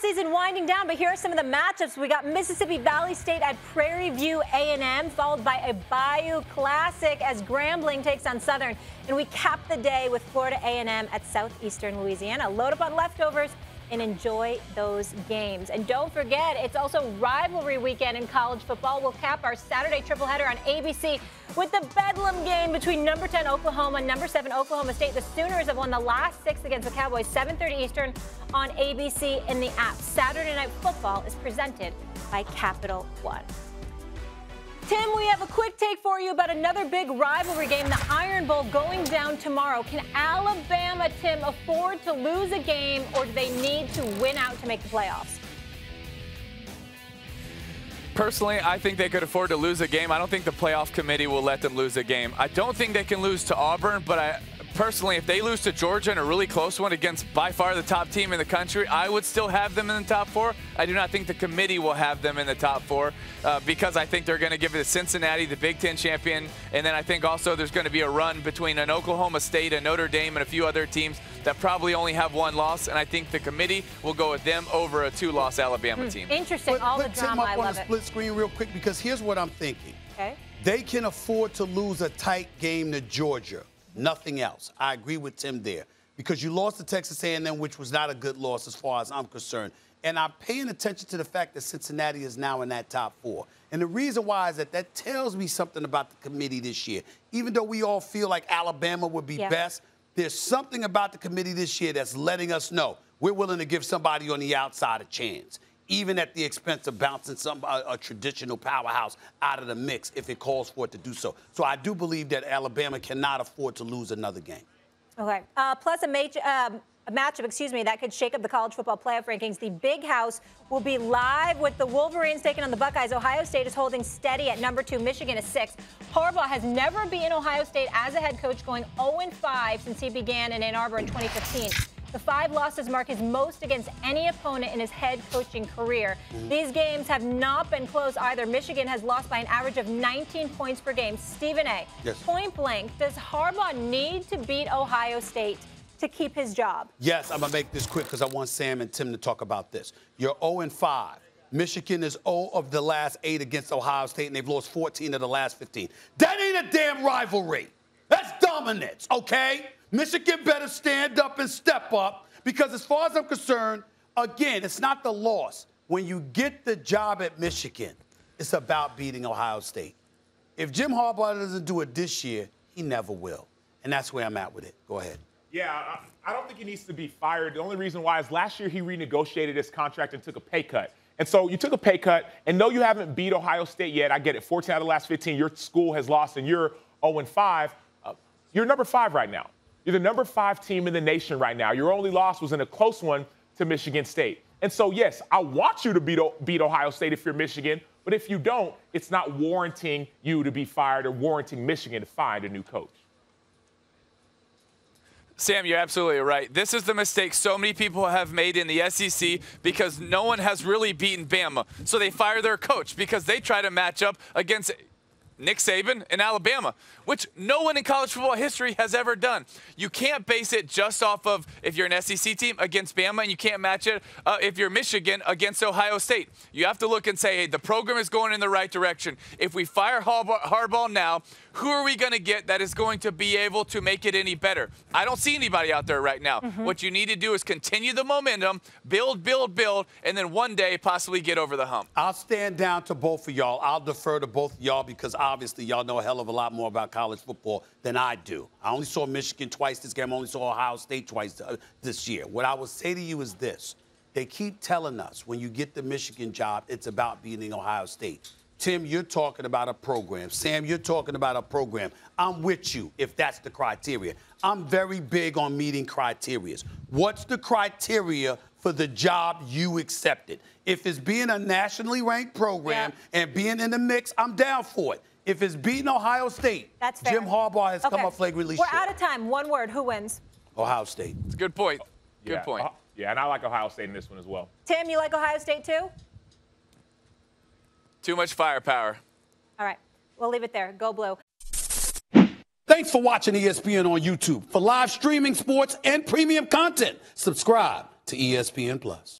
Season winding down, but here are some of the matchups. We got Mississippi Valley State at Prairie View A&M, followed by a Bayou Classic as Grambling takes on Southern. And we cap the day with Florida A&M at Southeastern Louisiana. Load up on leftovers and enjoy those games. And don't forget, it's also rivalry weekend in college football. We'll cap our Saturday tripleheader on ABC with the Bedlam game between number 10 Oklahoma and number 7 Oklahoma State. The Sooners have won the last 6 against the Cowboys, 7:30 Eastern on ABC in the app. Saturday Night Football is presented by Capital One. Tim, we have a quick take for you about another big rivalry game, the Iron Bowl, going down tomorrow. Can Alabama, Tim, afford to lose a game, or do they need to win out to make the playoffs? Personally, I think they could afford to lose a game. I don't think the playoff committee will let them lose a game. I don't think they can lose to Auburn, but personally, if they lose to Georgia in a really close one against by far the top team in the country, I would still have them in the top 4. I do not think the committee will have them in the top 4 because I think they're going to give it to Cincinnati, the Big Ten champion, and then I think also there's going to be a run between an Oklahoma State, a Notre Dame, and a few other teams that probably only have one loss, and I think the committee will go with them over a 2-loss Alabama team. Interesting. All the drama, I love it. Put Tim up on the split screen real quick because here's what I'm thinking. Okay. They can afford to lose a tight game to Georgia. Nothing else. I agree with Tim there because you lost to Texas A&M, which was not a good loss as far as I'm concerned. And I'm paying attention to the fact that Cincinnati is now in that top 4. And the reason why is that tells me something about the committee this year. Even though we all feel like Alabama would be best, there's something about the committee this year that's letting us know we're willing to give somebody on the outside a chance, even at the expense of bouncing a traditional powerhouse out of the mix if it calls for it to do so. So I do believe that Alabama cannot afford to lose another game. Okay. Plus a matchup, that could shake up the college football playoff rankings. The Big House will be live with the Wolverines taking on the Buckeyes. Ohio State is holding steady at number 2. Michigan is 6. Harbaugh has never beaten Ohio State as a head coach, going 0-5 since he began in Ann Arbor in 2015. The 5 losses mark his most against any opponent in his head coaching career. These games have not been close either. Michigan has lost by an average of 19 points per game. Stephen A., point blank, does Harbaugh need to beat Ohio State to keep his job? Yes, I'm going to make this quick because I want Sam and Tim to talk about this. You're 0-5. Michigan is 0 of the last 8 against Ohio State, and they've lost 14 of the last 15. That ain't a damn rivalry. That's dominance, okay? Michigan better stand up and step up because as far as I'm concerned, again, it's not the loss. When you get the job at Michigan, it's about beating Ohio State. If Jim Harbaugh doesn't do it this year, he never will. And that's where I'm at with it. Go ahead. Yeah, I don't think he needs to be fired. The only reason why is last year he renegotiated his contract and took a pay cut. And so you took a pay cut, and no, you haven't beat Ohio State yet. I get it. 14 out of the last 15, your school has lost, and you're 0-5. You're number 5 right now. You're the number 5 team in the nation right now. Your only loss was in a close one to Michigan State. And so, yes, I want you to beat Ohio State if you're Michigan, but if you don't, it's not warranting you to be fired or warranting Michigan to find a new coach. Sam, you're absolutely right. This is the mistake so many people have made in the SEC because no one has really beaten Bama. So they fire their coach because they try to match up against Nick Saban in Alabama, which no one in college football history has ever done. You can't base it just off of if you're an SEC team against Bama, and you can't match it if you're Michigan against Ohio State. You have to look and say, hey, the program is going in the right direction. If we fire Harbaugh now, who are we going to get that is going to be able to make it any better? I don't see anybody out there right now. What you need to do is continue the momentum, build, and then one day possibly get over the hump. I'll stand down to both of y'all. I'll defer to both of y'all because obviously y'all know a hell of a lot more about college football than I do. I only saw Michigan twice this game. I only saw Ohio State twice this year. What I would say to you is this. They keep telling us when you get the Michigan job, it's about beating Ohio State. Tim, you're talking about a program. Sam, you're talking about a program. I'm with you if that's the criteria. I'm very big on meeting criteria. What's the criteria for the job you accepted? If it's being a nationally ranked program and being in the mix, I'm down for it. If it's beating Ohio State, that's fair. Jim Harbaugh has come up flagrantly short. We're out of time. One word. Who wins? Ohio State. It's a good point. Good point. Yeah, and I like Ohio State in this one as well. Tim, you like Ohio State too? Too much firepower. All right. We'll leave it there. Go Blue. Thanks for watching ESPN on YouTube. For live streaming sports and premium content, subscribe to ESPN+.